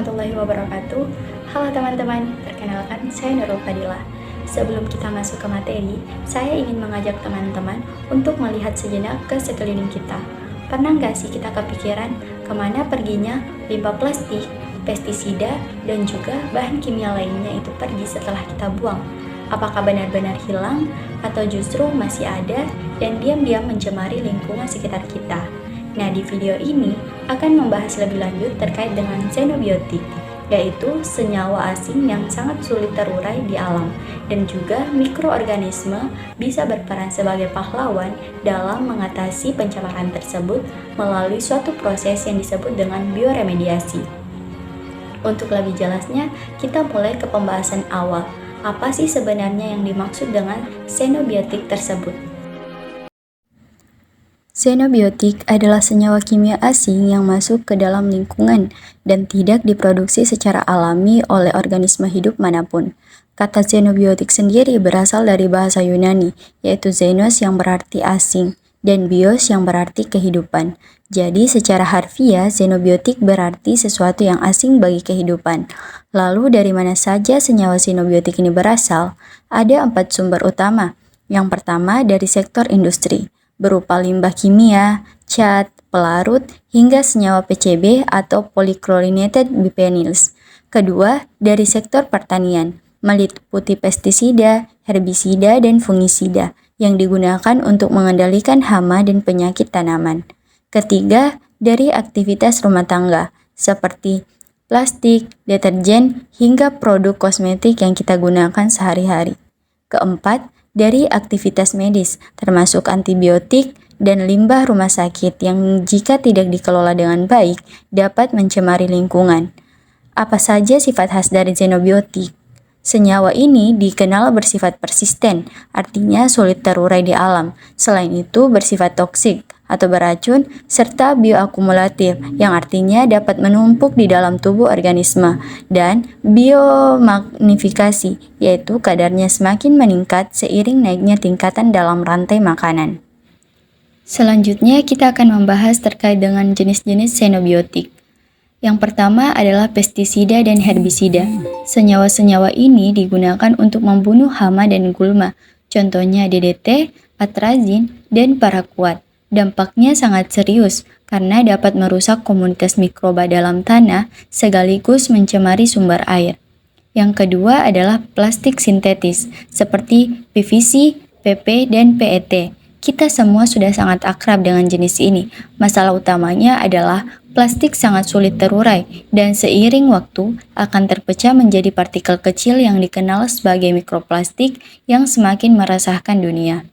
warahmatullahi wabarakatuh. Halo teman-teman, perkenalkan saya Nurul Fadilah. Sebelum kita masuk ke materi, saya ingin mengajak teman-teman untuk melihat sejenak ke sekeliling kita. Pernah nggak sih kita kepikiran kemana perginya limbah plastik, pestisida, dan juga bahan kimia lainnya itu pergi setelah kita buang? Apakah benar-benar hilang atau justru masih ada dan diam-diam mencemari lingkungan sekitar kita? Nah, di video ini akan membahas lebih lanjut terkait dengan xenobiotik, yaitu senyawa asing yang sangat sulit terurai di alam, dan juga mikroorganisme bisa berperan sebagai pahlawan dalam mengatasi pencemaran tersebut melalui suatu proses yang disebut dengan bioremediasi. Untuk lebih jelasnya, kita mulai ke pembahasan awal. Apa sih sebenarnya yang dimaksud dengan xenobiotik tersebut? Xenobiotik adalah senyawa kimia asing yang masuk ke dalam lingkungan dan tidak diproduksi secara alami oleh organisme hidup manapun. Kata xenobiotik sendiri berasal dari bahasa Yunani, yaitu xenos yang berarti asing, dan bios yang berarti kehidupan. Jadi secara harfiah, xenobiotik berarti sesuatu yang asing bagi kehidupan. Lalu dari mana saja senyawa xenobiotik ini berasal? Ada 4 sumber utama. Yang pertama dari sektor industri, berupa limbah kimia, cat, pelarut, hingga senyawa PCB atau polychlorinated biphenyls. Kedua, dari sektor pertanian, meliputi pestisida, herbisida, dan fungisida yang digunakan untuk mengendalikan hama dan penyakit tanaman. Ketiga, dari aktivitas rumah tangga, seperti plastik, deterjen, hingga produk kosmetik yang kita gunakan sehari-hari. Keempat, dari aktivitas medis, termasuk antibiotik dan limbah rumah sakit yang jika tidak dikelola dengan baik, dapat mencemari lingkungan. Apa saja sifat khas dari xenobiotik? Senyawa ini dikenal bersifat persisten, artinya sulit terurai di alam. Selain itu, bersifat toksik atau beracun, serta bioakumulatif, yang artinya dapat menumpuk di dalam tubuh organisme, dan biomagnifikasi, yaitu kadarnya semakin meningkat seiring naiknya tingkatan dalam rantai makanan. Selanjutnya, kita akan membahas terkait dengan jenis-jenis xenobiotik. Yang pertama adalah pestisida dan herbisida. Senyawa-senyawa ini digunakan untuk membunuh hama dan gulma, contohnya DDT, atrazin, dan paraquat. Dampaknya sangat serius karena dapat merusak komunitas mikroba dalam tanah sekaligus mencemari sumber air. Yang kedua adalah plastik sintetis seperti PVC, PP, dan PET. Kita semua sudah sangat akrab dengan jenis ini. Masalah utamanya adalah plastik sangat sulit terurai dan seiring waktu akan terpecah menjadi partikel kecil yang dikenal sebagai mikroplastik yang semakin meresahkan dunia.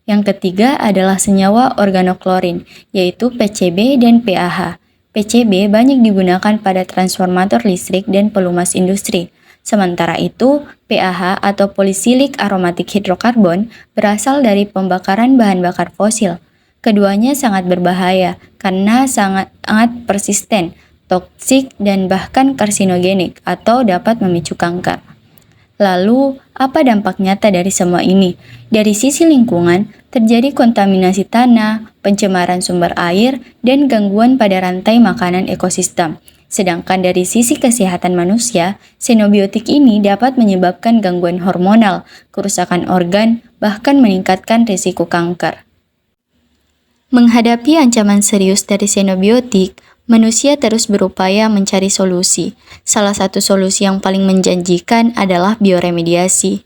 Yang ketiga adalah senyawa organoklorin, yaitu PCB dan PAH. PCB banyak digunakan pada transformator listrik dan pelumas industri. Sementara itu, PAH atau polycyclic aromatic hydrocarbon berasal dari pembakaran bahan bakar fosil. Keduanya sangat berbahaya karena sangat persisten, toksik, dan bahkan karsinogenik atau dapat memicu kanker. Lalu, apa dampak nyata dari semua ini? Dari sisi lingkungan, terjadi kontaminasi tanah, pencemaran sumber air, dan gangguan pada rantai makanan ekosistem. Sedangkan dari sisi kesehatan manusia, xenobiotik ini dapat menyebabkan gangguan hormonal, kerusakan organ, bahkan meningkatkan risiko kanker. Menghadapi ancaman serius dari xenobiotik, manusia terus berupaya mencari solusi. Salah satu solusi yang paling menjanjikan adalah bioremediasi.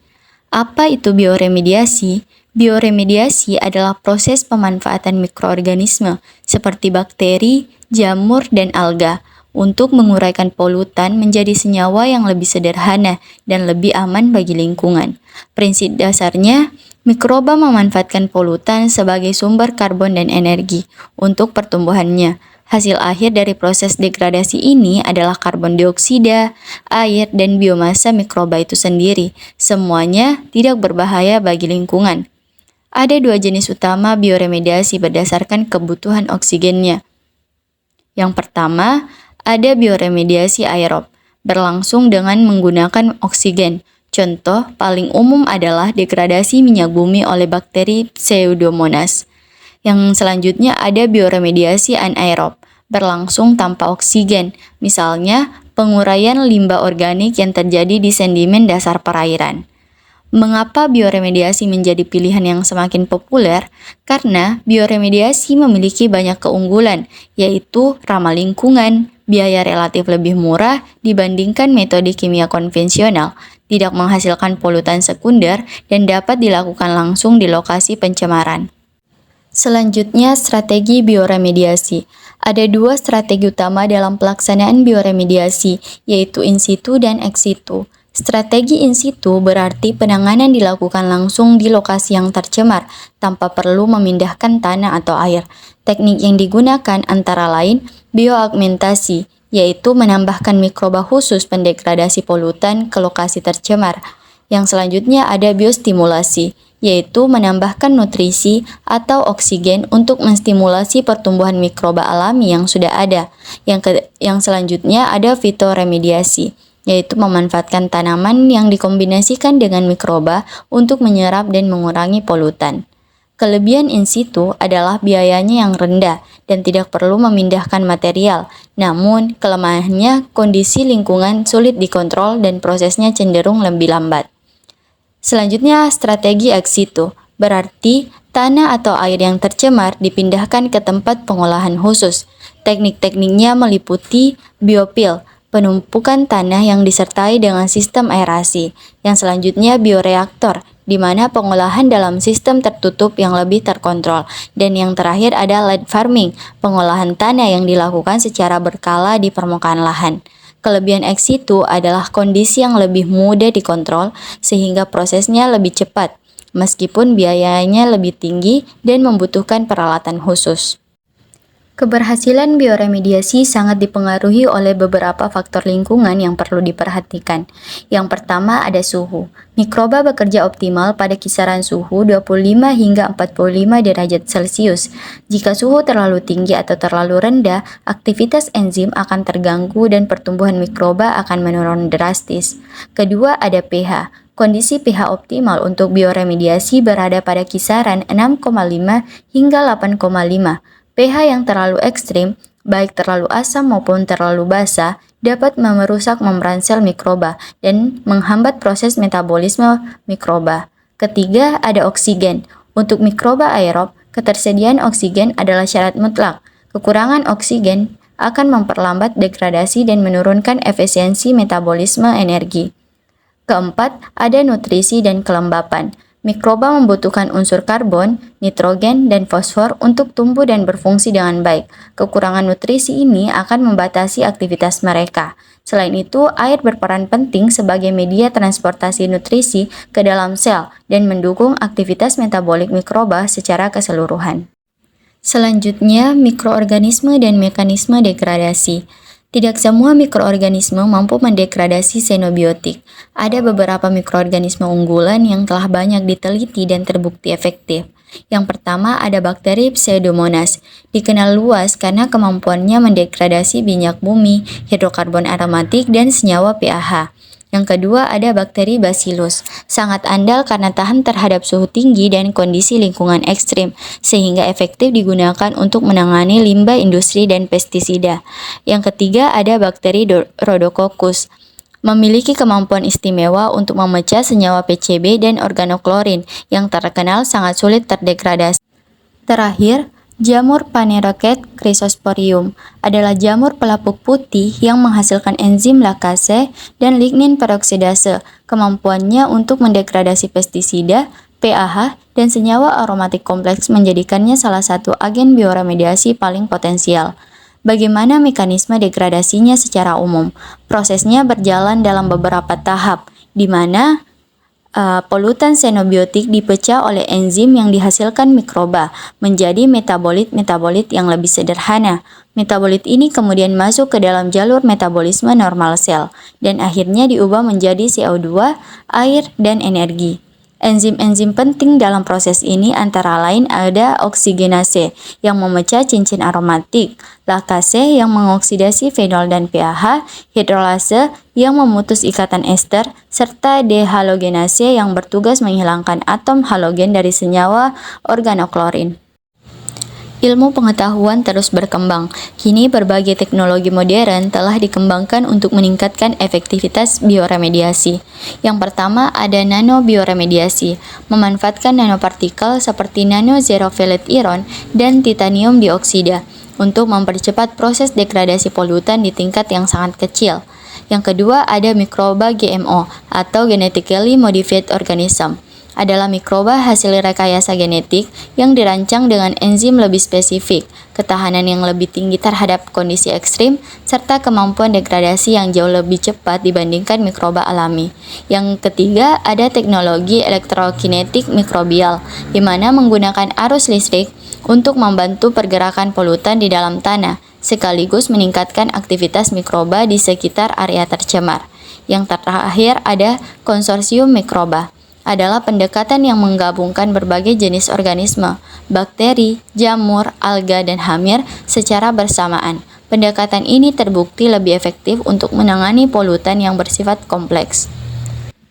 Apa itu bioremediasi? Bioremediasi adalah proses pemanfaatan mikroorganisme seperti bakteri, jamur, dan alga untuk menguraikan polutan menjadi senyawa yang lebih sederhana dan lebih aman bagi lingkungan. Prinsip dasarnya, mikroba memanfaatkan polutan sebagai sumber karbon dan energi untuk pertumbuhannya. Hasil akhir dari proses degradasi ini adalah karbon dioksida, air, dan biomasa mikroba itu sendiri. Semuanya tidak berbahaya bagi lingkungan. Ada 2 jenis utama bioremediasi berdasarkan kebutuhan oksigennya. Yang pertama, ada bioremediasi aerob, berlangsung dengan menggunakan oksigen. Contoh paling umum adalah degradasi minyak bumi oleh bakteri Pseudomonas. Yang selanjutnya ada bioremediasi anaerob, berlangsung tanpa oksigen, misalnya penguraian limbah organik yang terjadi di sedimen dasar perairan. Mengapa bioremediasi menjadi pilihan yang semakin populer? Karena bioremediasi memiliki banyak keunggulan, yaitu ramah lingkungan, biaya relatif lebih murah dibandingkan metode kimia konvensional, tidak menghasilkan polutan sekunder, dan dapat dilakukan langsung di lokasi pencemaran. Selanjutnya, strategi bioremediasi. Ada dua strategi utama dalam pelaksanaan bioremediasi, yaitu in situ dan ex situ. Strategi in situ berarti penanganan dilakukan langsung di lokasi yang tercemar, tanpa perlu memindahkan tanah atau air. Teknik yang digunakan antara lain bioaugmentasi, yaitu menambahkan mikroba khusus pendegradasi polutan ke lokasi tercemar. Yang selanjutnya ada biostimulasi, yaitu menambahkan nutrisi atau oksigen untuk menstimulasi pertumbuhan mikroba alami yang sudah ada. Yang selanjutnya ada fitoremediasi, yaitu memanfaatkan tanaman yang dikombinasikan dengan mikroba untuk menyerap dan mengurangi polutan. Kelebihan in situ adalah biayanya yang rendah dan tidak perlu memindahkan material. Namun, kelemahannya kondisi lingkungan sulit dikontrol dan prosesnya cenderung lebih lambat. Selanjutnya, strategi ex situ, berarti tanah atau air yang tercemar dipindahkan ke tempat pengolahan khusus. Teknik-tekniknya meliputi biopil, penumpukan tanah yang disertai dengan sistem aerasi. Yang selanjutnya bioreaktor, di mana pengolahan dalam sistem tertutup yang lebih terkontrol. Dan yang terakhir ada land farming, pengolahan tanah yang dilakukan secara berkala di permukaan lahan. Kelebihan ex situ adalah kondisi yang lebih mudah dikontrol sehingga prosesnya lebih cepat, meskipun biayanya lebih tinggi dan membutuhkan peralatan khusus. Keberhasilan bioremediasi sangat dipengaruhi oleh beberapa faktor lingkungan yang perlu diperhatikan. Yang pertama ada suhu. Mikroba bekerja optimal pada kisaran suhu 25 hingga 45 derajat Celcius. Jika suhu terlalu tinggi atau terlalu rendah, aktivitas enzim akan terganggu dan pertumbuhan mikroba akan menurun drastis. Kedua ada pH. Kondisi pH optimal untuk bioremediasi berada pada kisaran 6,5 hingga 8,5. pH yang terlalu ekstrim, baik terlalu asam maupun terlalu basa, dapat merusak membran sel mikroba dan menghambat proses metabolisme mikroba. Ketiga, ada oksigen. Untuk mikroba aerob, ketersediaan oksigen adalah syarat mutlak. Kekurangan oksigen akan memperlambat degradasi dan menurunkan efisiensi metabolisme energi. Keempat, ada nutrisi dan kelembapan. Mikroba membutuhkan unsur karbon, nitrogen, dan fosfor untuk tumbuh dan berfungsi dengan baik. Kekurangan nutrisi ini akan membatasi aktivitas mereka. Selain itu, air berperan penting sebagai media transportasi nutrisi ke dalam sel dan mendukung aktivitas metabolik mikroba secara keseluruhan. Selanjutnya, mikroorganisme dan mekanisme degradasi. Tidak semua mikroorganisme mampu mendegradasi xenobiotik. Ada beberapa mikroorganisme unggulan yang telah banyak diteliti dan terbukti efektif. Yang pertama ada bakteri Pseudomonas, dikenal luas karena kemampuannya mendegradasi minyak bumi, hidrokarbon aromatik, dan senyawa PAH. Yang kedua ada bakteri Bacillus, sangat andal karena tahan terhadap suhu tinggi dan kondisi lingkungan ekstrim, sehingga efektif digunakan untuk menangani limbah industri dan pestisida. Yang ketiga ada bakteri Rhodococcus, memiliki kemampuan istimewa untuk memecah senyawa PCB dan organoklorin yang terkenal sangat sulit terdegradasi. Terakhir, jamur Phanerochete chrysosporium adalah jamur pelapuk putih yang menghasilkan enzim lakase dan lignin peroksidase. Kemampuannya untuk mendegradasi pestisida, PAH, dan senyawa aromatik kompleks menjadikannya salah satu agen bioremediasi paling potensial. Bagaimana mekanisme degradasinya secara umum? Prosesnya berjalan dalam beberapa tahap, di mana polutan xenobiotik dipecah oleh enzim yang dihasilkan mikroba menjadi metabolit-metabolit yang lebih sederhana. Metabolit ini kemudian masuk ke dalam jalur metabolisme normal sel dan akhirnya diubah menjadi CO2, air, dan energi. Enzim-enzim penting dalam proses ini antara lain ada oksigenase yang memecah cincin aromatik, lakase yang mengoksidasi fenol dan PAH, hidrolase yang memutus ikatan ester, serta dehalogenase yang bertugas menghilangkan atom halogen dari senyawa organoklorin. Ilmu pengetahuan terus berkembang. Kini berbagai teknologi modern telah dikembangkan untuk meningkatkan efektivitas bioremediasi. Yang pertama ada nanobioremediasi, memanfaatkan nanopartikel seperti nano zero violet iron dan titanium dioksida untuk mempercepat proses degradasi polutan di tingkat yang sangat kecil. Yang kedua ada mikroba GMO atau genetically modified organism, adalah mikroba hasil rekayasa genetik yang dirancang dengan enzim lebih spesifik, ketahanan yang lebih tinggi terhadap kondisi ekstrim, serta kemampuan degradasi yang jauh lebih cepat dibandingkan mikroba alami. Yang ketiga, ada teknologi elektrokinetik mikrobial, di mana menggunakan arus listrik untuk membantu pergerakan polutan di dalam tanah, sekaligus meningkatkan aktivitas mikroba di sekitar area tercemar. Yang terakhir ada konsorsium mikroba, adalah pendekatan yang menggabungkan berbagai jenis organisme, bakteri, jamur, alga, dan hamir secara bersamaan. Pendekatan ini terbukti lebih efektif untuk menangani polutan yang bersifat kompleks.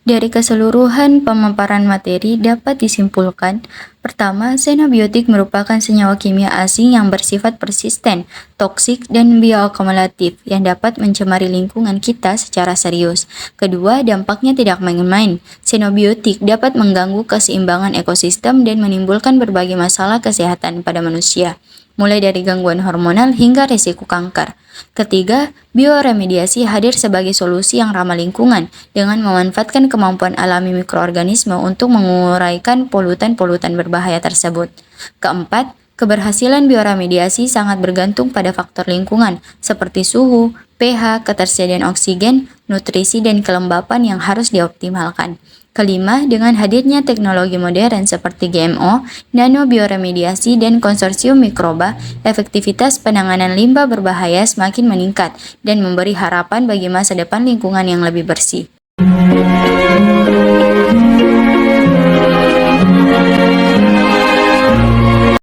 Dari keseluruhan pemaparan materi dapat disimpulkan, pertama, xenobiotik merupakan senyawa kimia asing yang bersifat persisten, toksik, dan bioakumulatif yang dapat mencemari lingkungan kita secara serius. Kedua, dampaknya tidak main-main. Xenobiotik dapat mengganggu keseimbangan ekosistem dan menimbulkan berbagai masalah kesehatan pada manusia, mulai dari gangguan hormonal hingga risiko kanker. Ketiga, bioremediasi hadir sebagai solusi yang ramah lingkungan dengan memanfaatkan kemampuan alami mikroorganisme untuk menguraikan polutan-polutan berbahaya tersebut. Keempat, keberhasilan bioremediasi sangat bergantung pada faktor lingkungan seperti suhu, pH, ketersediaan oksigen, nutrisi, dan kelembapan yang harus dioptimalkan. Kelima, dengan hadirnya teknologi modern seperti GMO, nanobioremediasi, dan konsorsium mikroba, efektivitas penanganan limbah berbahaya semakin meningkat dan memberi harapan bagi masa depan lingkungan yang lebih bersih.